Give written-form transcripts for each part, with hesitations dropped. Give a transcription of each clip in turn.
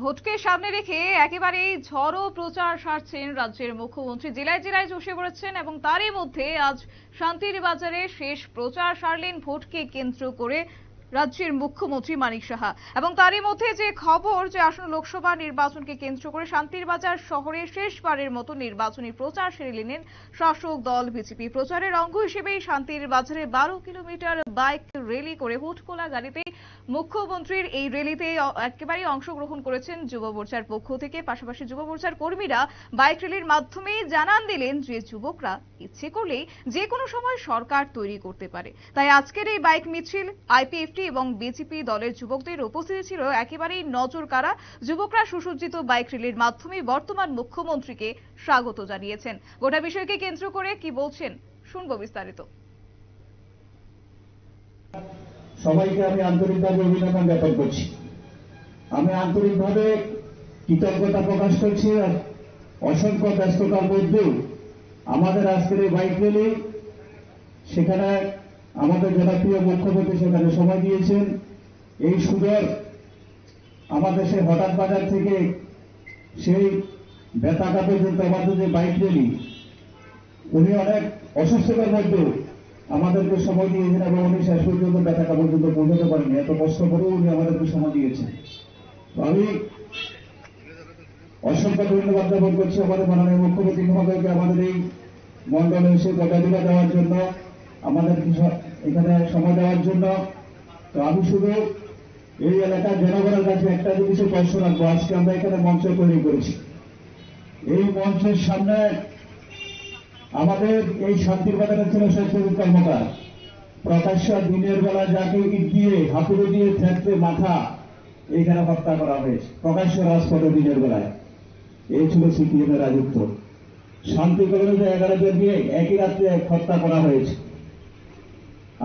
ভোটকে সামনে রেখে একেবারেই ঝড়ো প্রচার সারছেন রাজ্যের মুখ্যমন্ত্রী। জেলায় জেলায় চষে পড়েছেন এবং তারই মধ্যে আজ শান্তির বাজারে শেষ প্রচার সারলেন ভোটকে কেন্দ্র করে রাজ্যের মুখ্যমন্ত্রী মানিক সাহা। এবং তারই মধ্যে যে খবর যে আসন্ন লোকসভা নির্বাচনকে কেন্দ্র করে শান্তির বাজার শহরে শেষবারের মতো নির্বাচনী প্রচার সেরে নিলেন শাসক দল বিজেপি। প্রচারের অঙ্গ হিসেবেই শান্তির বাজারে 12 কিলোমিটার বাইক র্যালি করে হুটখোলা গাড়িতে মুখ্যমন্ত্রীর এই র্যালিতে একেবারেই অংশগ্রহণ করেছেন যুব মোর্চার পক্ষ থেকে। পাশাপাশি যুব মোর্চার কর্মীরা বাইক র্যালির মাধ্যমে জানান দিলেন যে যুবকরা ইচ্ছে করলেই যে কোনো সময় সরকার তৈরি করতে পারে। তাই আজকের এই বাইক মিছিল আইপিএফটি এবং বিজেপি দলের যুবকদের উপস্থিতি ছিল একেবারেই নজর কাড়া। যুবকরা সুসজ্জিত বাইক র্যালির মাধ্যমে বর্তমান মুখ্যমন্ত্রীকে স্বাগত জানিয়েছেন। গোটা বিষয়কে কেন্দ্র করে কি বলছেন শুনবো বিস্তারিত। সবাইকে আমি আন্তরিকভাবে অভিনন্দন জ্ঞাপন করছি। আমি আন্তরিকভাবে কৃতজ্ঞতা প্রকাশ করছি। অসংখ্য ব্যস্ততার মধ্যেও আমাদের আজকের এই বাইক র্যালি, সেখানে আমাদের জনপ্রিয় মুখ্যমন্ত্রী সেখানে সময় দিয়েছেন। এই সুন্দর আমাদের সেই হঠাৎ বাজার থেকে সেই বেতাকা পর্যন্ত আমাদের যে বাইক র্যালি, উনি অনেক অসুস্থতার মধ্যেও আমাদেরকে সময় দিয়েছেন এবং উনি শেষ পর্যন্ত বেতাকা পর্যন্ত পৌঁছাতে পারেনি। এত কষ্ট করেও উনি আমাদেরকে সময় দিয়েছেন। তো আমি অসংখ্য ধন্যবাদ জ্ঞাপন করছি আমাদের মাননীয় মুখ্যমন্ত্রী মহোদয়কে আমাদের এই মন্ডলে এসে পদাধিকার দেওয়ার জন্য, আমাদের এখানে সময় দেওয়ার জন্য। তো আমি শুধু এই এলাকার জনগণের কাছে একটা জিনিসের প্রশ্ন রাখবো। আজকে আমরা এখানে মঞ্চ তৈরি করেছি। এই মঞ্চের সামনে আমাদের এই শান্তির বাজারে ছিল সত্যজিৎ কর্মকার। প্রকাশ্য দিনের বেলা যাকে ইট দিয়ে হাতুড়ি দিয়ে থেঁতলে মাথা এইখানে হত্যা করা হয়েছে প্রকাশ্য রাজপথে দিনের বেলায়। এই ছিল সিপিএম এর রাজত্ব। শান্তি কলোনিতে 11 জনকে একই রাত্রে হত্যা করা হয়েছে।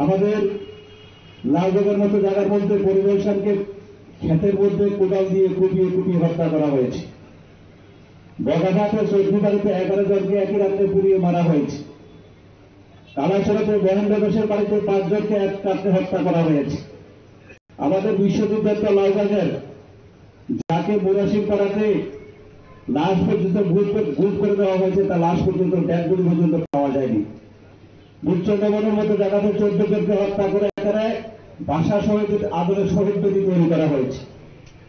আমাদের লালবাগের মতো জায়গার মধ্যে পরিবেশনকে ক্ষেতের মধ্যে কোদাল দিয়ে কুপিয়ে কুপিয়ে হত্যা করা হয়েছে। বগাঘাটে চৌধুরীবাড়িতে 11 জনকে একই রাত্রে পুড়িয়ে মারা হয়েছে। কালাছড়াতে মহেন্দ্র ঘোষের বাড়িতে 5 জনকে এক রাত্রে হত্যা করা হয়েছে। আমাদের বিশ্ববিদ্যালয় লালবাগের যাকে মুরাশিব পাড়াতে লাশ পর্যন্ত ভূত করে দেওয়া হয়েছে, তার লাশ পর্যন্ত ড্যাগগুলি পর্যন্ত পাওয়া যায়নি। মুচ্চন্দ্রবনের মতো জায়গাতে 14 জনকে হত্যা করে এখানে ভাষা শহীদ আদরের শহীদ বেদি তৈরি করা হয়েছে।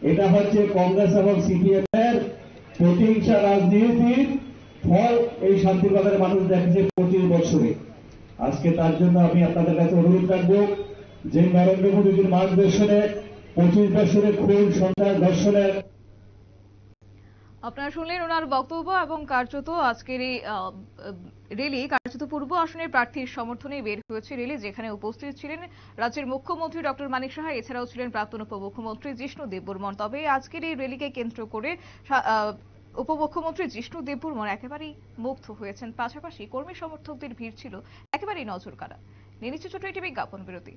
এটা হচ্ছে কংগ্রেস এবং সিপিএম এর প্রতিহিংসা রাজনীতির ফল। এই শান্তিবাজারের মানুষ দেখেছে 25 বছরে। আজকে তার জন্য আমি আপনাদের কাছে অনুরোধ রাখবো যে নরেন্দ্র মোদীর মার্গদর্শনে 25 বছরে খুন, সন্ত্রাস, ধর্ষণের। আপনারা শুনলেন ওনার বক্তব্য এবং কার্যত আজকের এই র্যালি কার্যত পূর্ব আসনের প্রার্থীর সমর্থনে বের হয়েছে র্যালি, যেখানে উপস্থিত ছিলেন রাজ্যের মুখ্যমন্ত্রী ডক্টর মানিক সাহা, এছাড়াও ছিলেন প্রাক্তন উপমুখ্যমন্ত্রী জিষ্ণু দেববর্মন। তবে আজকের এই র্যালিকে কেন্দ্র করে উপমুখ্যমন্ত্রী জিষ্ণু দেববর্মন একেবারেই মুগ্ধ হয়েছেন। পাশাপাশি কর্মী সমর্থকদের ভিড় ছিল একেবারেই নজর কাড়া। নিয়ে নিচ্ছে ছোট একটি বিজ্ঞাপন বিরতি।